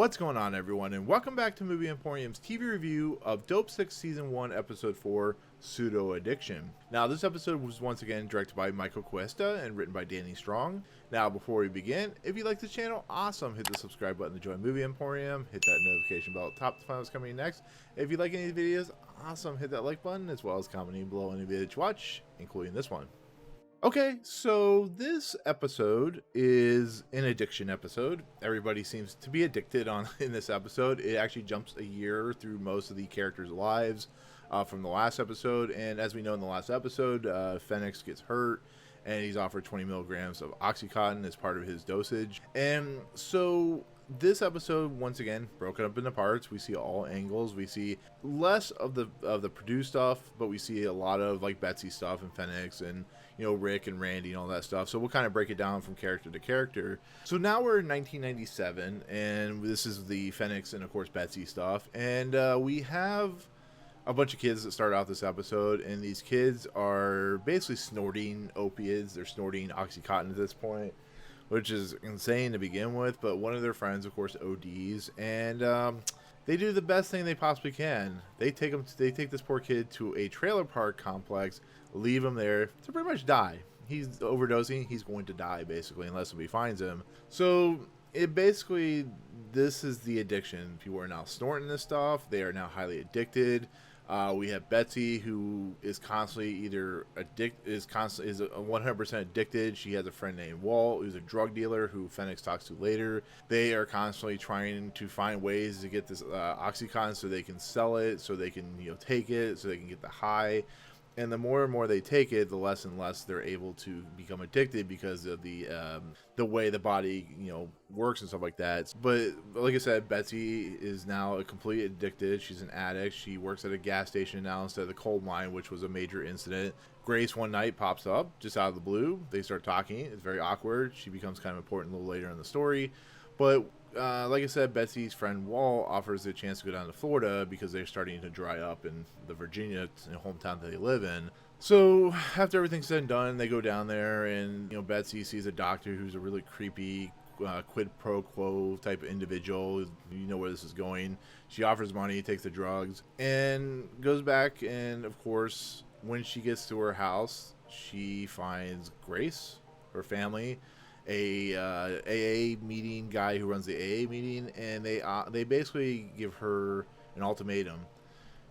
What's going on, everyone, and welcome back to Movie Emporium's TV review of Dopesick Season 1, Episode 4, Pseudo Addiction. Now, this episode was once again directed by Michael Cuesta and written by Danny Strong. Now, before we begin, if you like this channel, awesome, hit the subscribe button to join Movie Emporium, hit that notification bell at the top to find what's coming next. If you like any of the videos, awesome, hit that like button, as well as commenting below any video that you watch, including this one. Okay, so this episode is an addiction episode. Everybody seems to be addicted in this episode. It actually jumps a year through most of the characters' lives from the last episode. And as we know in the last episode, Fennix gets hurt and he's offered 20 milligrams of Oxycontin as part of his dosage. And so this episode, once again, broken up into parts. We see all angles. We see less of the Purdue stuff, but we see a lot of like Betsy stuff and Fennix and, you know, Rick and Randy and all that stuff. So we'll kind of break it down from character to character. So now we're in 1997, and this is the Fennix and, of course, Betsy stuff. And we have a bunch of kids that start out this episode, and these kids are basically snorting opiates. They're snorting Oxycontin at this point, which is insane to begin with. But one of their friends, of course, ODs, and they do the best thing they possibly can. They take this poor kid to a trailer park complex, leave him there to pretty much die. He's overdosing. He's going to die, basically, unless somebody finds him. So this is the addiction. People are now snorting this stuff. They are now highly addicted. We have Betsy, who is constantly is 100% addicted. She has a friend named Walt, who's a drug dealer who Fennix talks to later. They are constantly trying to find ways to get this Oxycontin so they can sell it, so they can take it, so they can get the high. And the more and more they take it, the less and less they're able to become addicted because of the way the body works and stuff like that. But like I said, Betsy is now a complete addicted. She's an addict. She works at a gas station now instead of the coal mine, which was a major incident. Grace one night pops up just out of the blue. They start talking. It's very awkward. She becomes kind of important a little later in the story. But like I said, Betsy's friend Walt offers a chance to go down to Florida because they're starting to dry up in the Virginia hometown that they live in. So after everything's said and done, they go down there, and Betsy sees a doctor who's a really creepy quid pro quo type of individual. You know where this is going. She offers money, takes the drugs, and goes back. And of course, when she gets to her house, she finds Grace, her family, a AA meeting guy who runs the AA meeting, and they basically give her an ultimatum.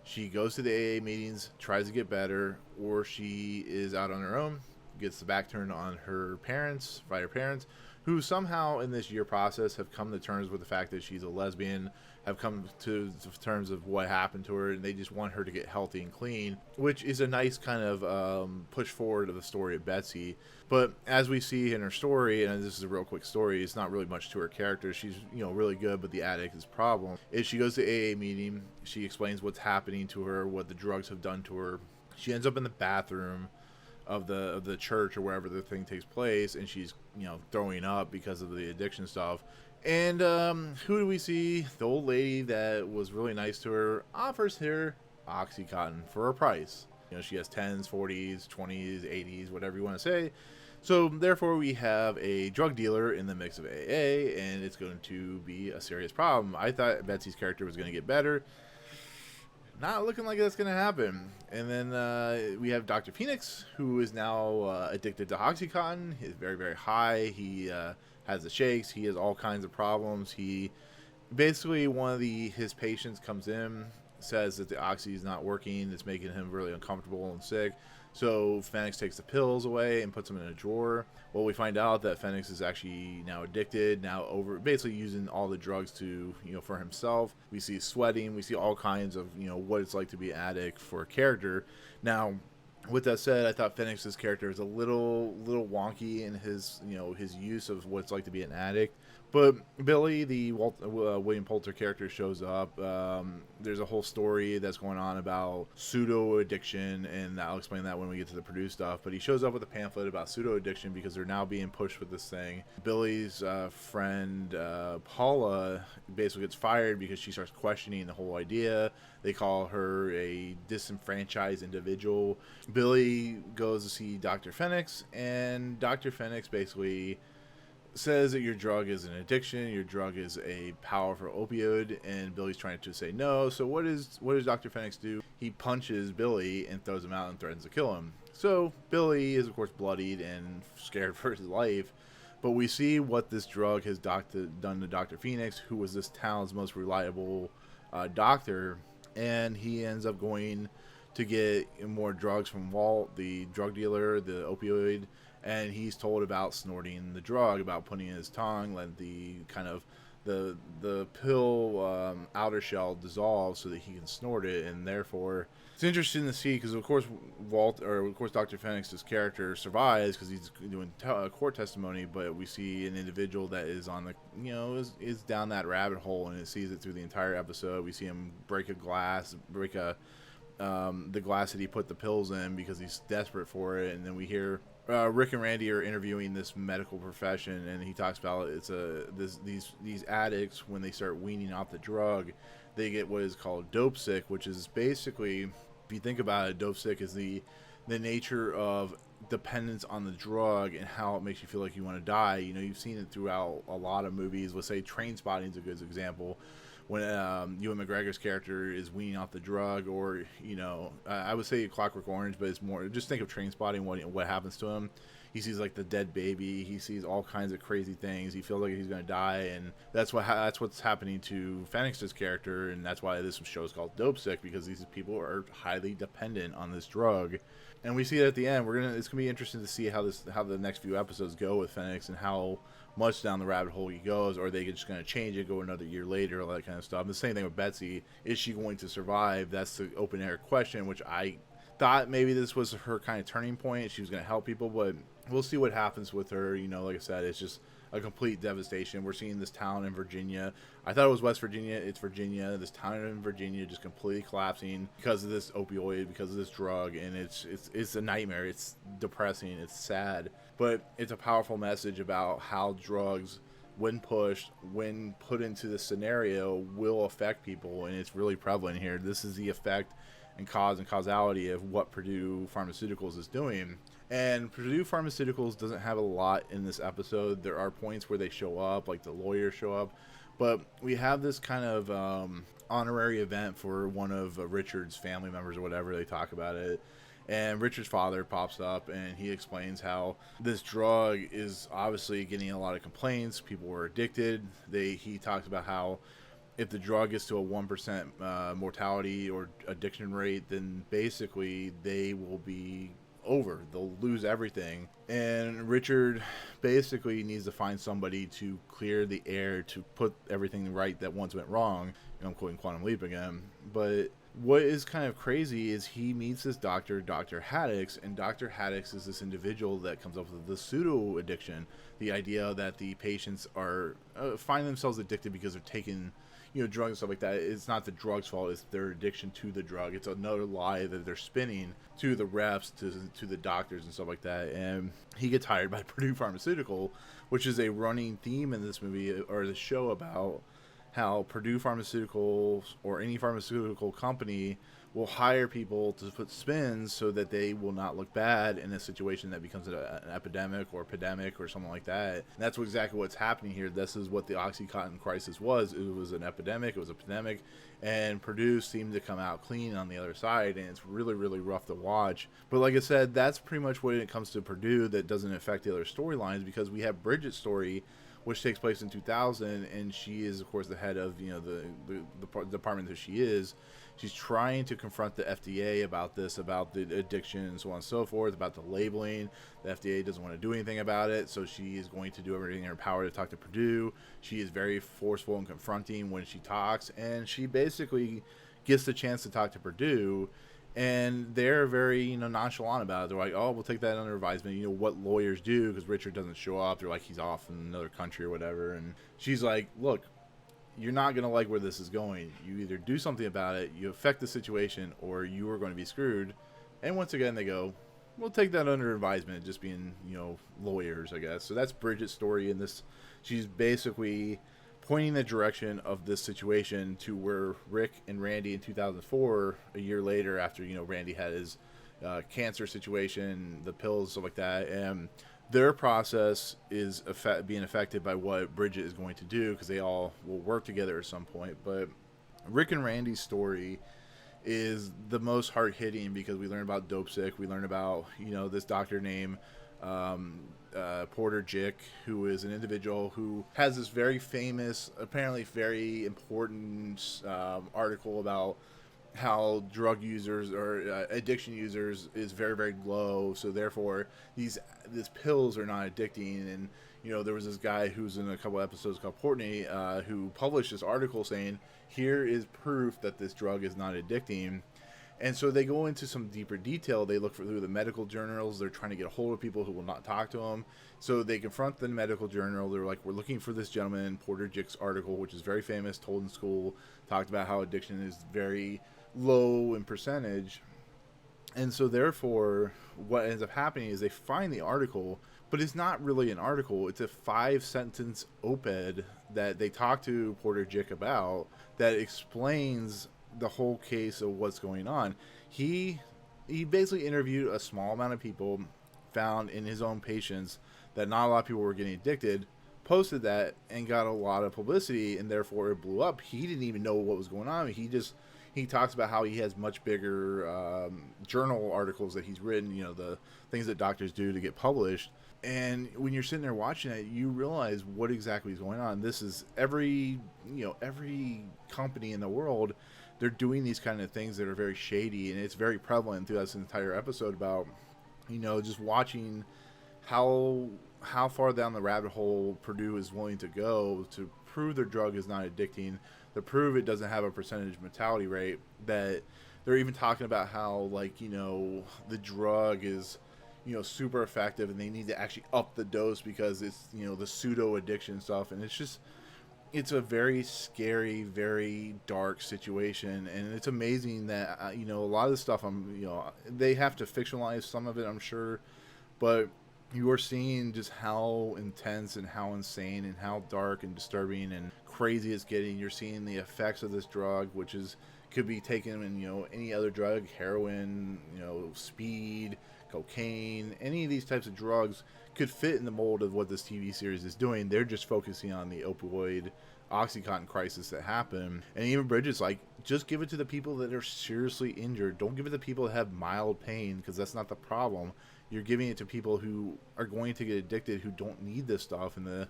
She goes to the AA meetings, tries to get better, or she is out on her own, gets the back turned on her parents, by her parents, who somehow in this year process have come to terms with the fact that she's a lesbian, have come to terms of what happened to her, and they just want her to get healthy and clean, which is a nice kind of push forward of the story of Betsy. But as we see in her story, and this is a real quick story, it's not really much to her character. She's really good, but the addict is the problem. Is she goes to AA meeting, she explains what's happening to her, what the drugs have done to her. She ends up in the bathroom of the church or wherever the thing takes place, and she's throwing up because of the addiction stuff. And who do we see? The old lady that was really nice to her offers her Oxycontin for a price. She has 10s, 40s, 20s, 80s, whatever you want to say. So therefore we have a drug dealer in the mix of AA, and it's going to be a serious problem. I thought Betsy's character was going to get better. Not looking like that's going to happen. And then we have Dr. Phoenix, who is now addicted to Oxycontin. He's very, very high. He has the shakes. He has all kinds of problems. He basically, one of his patients comes in, says that the oxy is not working. It's making him really uncomfortable and sick. So Fennix takes the pills away and puts them in a drawer. Well, we find out that Fennix is actually now addicted, basically using all the drugs to, for himself. We see sweating. We see all kinds of, what it's like to be an addict for a character. Now, with that said, I thought Fennix's character is a little wonky in his, his use of what it's like to be an addict. But Billy, the William Poulter character, shows up. There's a whole story that's going on about pseudo addiction, and I'll explain that when we get to the Purdue stuff. But he shows up with a pamphlet about pseudo addiction because they're now being pushed with this thing. Billy's friend Paula basically gets fired because she starts questioning the whole idea. They call her a disenfranchised individual. Billy goes to see Dr. Fennix, and Dr. Fennix basically says that your drug is an addiction, your drug is a powerful opioid, and Billy's trying to say no. So what does Dr. Fennix do? He punches Billy and throws him out and threatens to kill him. So Billy is, of course, bloodied and scared for his life. But we see what this drug has done to Dr. Fennix, who was this town's most reliable doctor. And he ends up going to get more drugs from Walt, the drug dealer, the opioid. And he's told about snorting the drug, about putting it in his tongue, let the kind of the pill outer shell dissolve so that he can snort it. And therefore, it's interesting to see, because of course Dr. Fennix's character survives because he's doing court testimony, but we see an individual that is on the is down that rabbit hole, and it sees it through the entire episode. We see him break the glass that he put the pills in because he's desperate for it. And then we hear Rick and Randy are interviewing this medical profession, and he talks about these addicts, when they start weaning off the drug, they get what is called Dopesick, which is basically, if you think about it, Dopesick is the nature of dependence on the drug and how it makes you feel like you want to die. You've seen it throughout a lot of movies. Let's say Trainspotting is a good example, when Ewan McGregor's character is weaning off the drug, or I would say Clockwork Orange, but it's more, just think of Trainspotting, what happens to him. He sees like the dead baby, he sees all kinds of crazy things, he feels like he's going to die, and that's what's happening to Fennix's character, and that's why this show is called Dopesick, because these people are highly dependent on this drug. And we see it at the end. It's gonna be interesting to see how the next few episodes go with Fennix, and how much down the rabbit hole he goes, or are they just going to change it, go another year later, all that kind of stuff. And the same thing with Betsy. Is she going to survive? That's the open air question, which I thought maybe this was her kind of turning point. She was going to help people, but we'll see what happens with her. Like I said, it's just a complete devastation. We're seeing this town in Virginia. I thought it was West Virginia. It's Virginia. This town in Virginia just completely collapsing because of this opioid, because of this drug, and it's a nightmare. It's depressing. It's sad, but it's a powerful message about how drugs, when pushed, when put into this scenario, will affect people, and it's really prevalent here. This is the effect and causality of what Purdue Pharmaceuticals is doing. And Purdue Pharmaceuticals doesn't have a lot in this episode. There are points where they show up, like the lawyers show up, but we have this kind of honorary event for one of Richard's family members or whatever. They talk about it, and Richard's father pops up, and he explains how this drug is obviously getting a lot of complaints. People were addicted. He talks about how if the drug gets to a 1% mortality or addiction rate, then basically they will be over. They'll lose everything. And Richard basically needs to find somebody to clear the air, to put everything right that once went wrong. I'm quoting Quantum Leap again. But what is kind of crazy is he meets this doctor, Dr. Haddix, and Dr. Haddix is this individual that comes up with the pseudo addiction, the idea that the patients are find themselves addicted because they're taking drugs and stuff like that. It's not the drug's fault, it's their addiction to the drug. It's another lie that they're spinning to the reps, to the doctors and stuff like that. And he gets hired by Purdue Pharmaceutical, which is a running theme in this movie, or the show, about how Purdue Pharmaceuticals or any pharmaceutical company will hire people to put spins so that they will not look bad in a situation that becomes an epidemic or pandemic or something like that. And that's exactly what's happening here. This is what the OxyContin crisis was. It was an epidemic. It was a pandemic. And Purdue seemed to come out clean on the other side, and it's really, really rough to watch. But like I said, that's pretty much when it comes to Purdue that doesn't affect the other storylines, because we have Bridgett's story, which takes place in 2000, and she is, of course, the head of the department that she is. She's trying to confront the FDA about this, about the addiction and so on and so forth, about the labeling. The FDA doesn't want to do anything about it, so she is going to do everything in her power to talk to Purdue. She is very forceful and confronting when she talks, and she basically gets the chance to talk to Purdue, and they're very nonchalant about it. They're like, oh, we'll take that under advisement. What lawyers do, because Richard doesn't show up. They're like, he's off in another country or whatever. And she's like, look, you're not going to like where this is going. You either do something about it, you affect the situation, or you are going to be screwed. And once again, they go, we'll take that under advisement, just being, lawyers, I guess. So that's Bridget's story in this. She's basically pointing the direction of this situation to where Rick and Randy in 2004, a year later, after Randy had his cancer situation, the pills, stuff like that, and their process is being affected by what Bridgett is going to do, because they all will work together at some point. But Rick and Randy's story is the most hard hitting, because we learn about Dopesick, we learn about this doctor named Porter Jick, who is an individual who has this very famous, apparently very important article about how drug users or addiction users is very, very low, so therefore these pills are not addicting. And there was this guy who's in a couple episodes called Portney, who published this article saying, here is proof that this drug is not addicting. And so they go into some deeper detail. They look through the medical journals. They're trying to get a hold of people who will not talk to them. So they confront the medical journal. They're like, we're looking for this gentleman. Porter Jick's article, which is very famous, told in school, talked about how addiction is very low in percentage. And so therefore what ends up happening is they find the article, but it's not really an article. It's a 5-sentence op-ed that they talk to Porter Jick about, that explains the whole case of what's going on. He basically interviewed a small amount of people, found in his own patients that not a lot of people were getting addicted, posted that, and got a lot of publicity, and therefore it blew up. He didn't even know what was going on. He talks about how he has much bigger journal articles that he's written, the things that doctors do to get published. And when you're sitting there watching it, you realize what exactly is going on. This is every company in the world. They're doing these kind of things that are very shady, and it's very prevalent throughout this entire episode about, just watching how far down the rabbit hole Purdue is willing to go to prove their drug is not addicting, to prove it doesn't have a percentage mortality rate. That they're even talking about how, the drug is, super effective, and they need to actually up the dose because it's, the pseudo addiction stuff. And it's a very scary, very dark situation, and it's amazing that a lot of the stuff they have to fictionalize some of it, I'm sure, but you are seeing just how intense and how insane and how dark and disturbing and crazy it's getting. You're seeing the effects of this drug, which could be taken in any other drug, heroin, speed, cocaine, any of these types of drugs could fit in the mold of what this TV series is doing. They're just focusing on the opioid Oxycontin crisis that happened. And even Bridget's like, just give it to the people that are seriously injured. Don't give it to people that have mild pain, because that's not the problem. You're giving it to people who are going to get addicted, who don't need this stuff. And of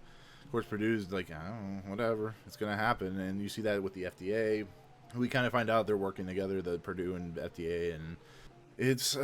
course, Purdue's like, I don't know, whatever, it's going to happen. And you see that with the FDA. We kind of find out they're working together, the Purdue and FDA, and it's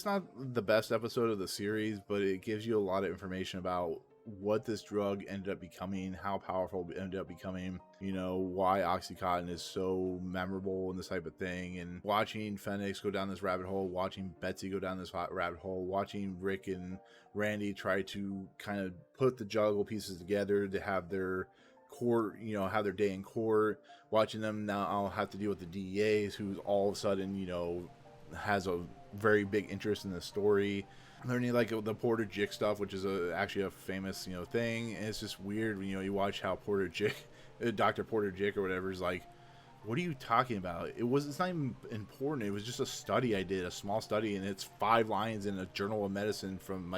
not the best episode of the series, but it gives you a lot of information about what this drug ended up becoming, how powerful it ended up becoming, why Oxycontin is so memorable and this type of thing. And watching Fennix go down this rabbit hole, watching Betsy go down this rabbit hole, watching Rick and Randy try to kind of put the juggle pieces together to have their court, have their day in court, watching them now I'll have to deal with the DEAs, who's all of a sudden, has a very big interest in the story. Learning the Porter Jick stuff, which is actually a famous thing, and it's just weird when you watch how Porter Jick, Dr. Porter Jick or whatever, is like, what are you talking about? It's not even important. It was just a study I did, a small study, and it's 5 lines in a journal of medicine from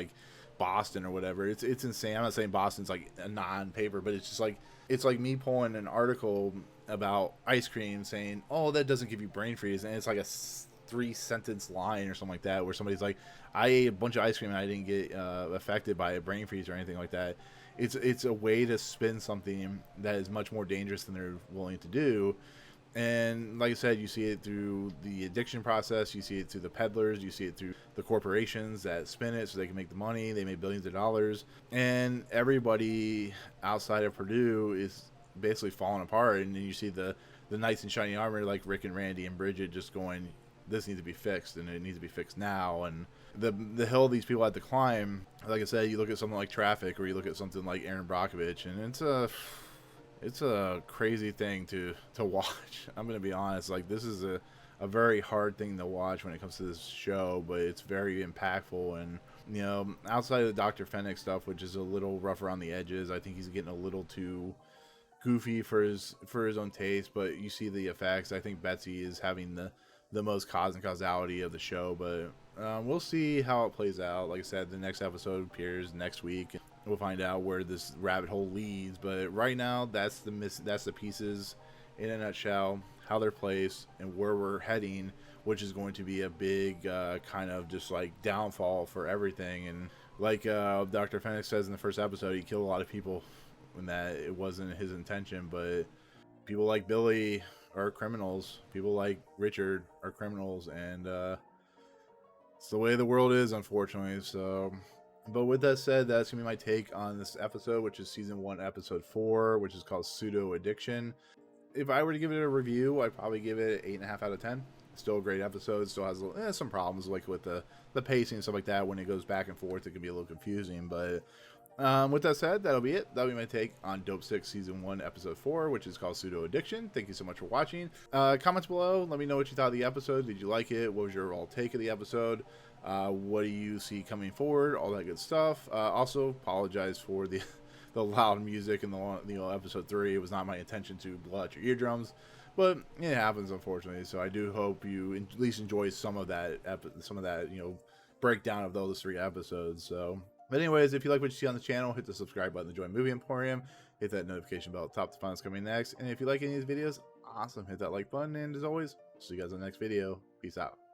Boston or whatever. It's insane. I'm not saying Boston's a non-paper, but it's just it's like me pulling an article about ice cream saying, oh, that doesn't give you brain freeze, and it's like a 3-sentence line or something like that, where somebody's like, I ate a bunch of ice cream and I didn't get affected by a brain freeze or anything like that. It's a way to spin something that is much more dangerous than they're willing to do. And like I said, you see it through the addiction process, you see it through the peddlers, you see it through the corporations that spin it so they can make the money. They make billions of dollars, and everybody outside of Purdue is basically falling apart. And then you see the knights in shining armor like Rick and Randy and Bridgett just going, this needs to be fixed, and it needs to be fixed now. And the hill these people had to climb, like I said, you look at something like Traffic, or you look at something like Aaron Brockovich, and it's a crazy thing to watch. I'm gonna be honest, this is a very hard thing to watch when it comes to this show, but it's very impactful. And outside of the Dr. Fennix stuff, which is a little rough around the edges, I think he's getting a little too goofy for his own taste, but you see the effects. I think Betsy is having the most cause and causality of the show, but We'll see how it plays out. Like I said, the next episode appears next week. We'll find out where this rabbit hole leads. But right now, that's the pieces in a nutshell, how they're placed and where we're heading, which is going to be a big kind of just like downfall for everything. And like Dr. Fennix says in the first episode, he killed a lot of people when that it wasn't his intention. But people like Billy are criminals. People like Richard are criminals, and it's the way the world is, unfortunately. So, but with that said, that's gonna be my take on this episode, which is season 1, episode 4, which is called Pseudo Addiction. If I were to give it a review, I'd probably give it 8.5 out of 10. Still a great episode. Still has some problems like with the pacing and stuff like that. When it goes back and forth, it can be a little confusing. But with that said, that'll be it. That'll be my take on Dopesick season 1, episode 4, which is called Pseudo Addiction. Thank you so much for watching. Comments below. Let me know what you thought of the episode. Did you like it? What was your overall take of the episode? What do you see coming forward? All that good stuff. Also, apologize for the loud music in the episode 3. It was not my intention to blow out your eardrums, but it happens, unfortunately. So I do hope you at least enjoy some of that breakdown of those 3 episodes. So, but anyways, if you like what you see on the channel, hit the subscribe button to join Movie Emporium. Hit that notification bell at the top to find what's coming next. And if you like any of these videos, awesome, hit that like button. And as always, see you guys in the next video. Peace out.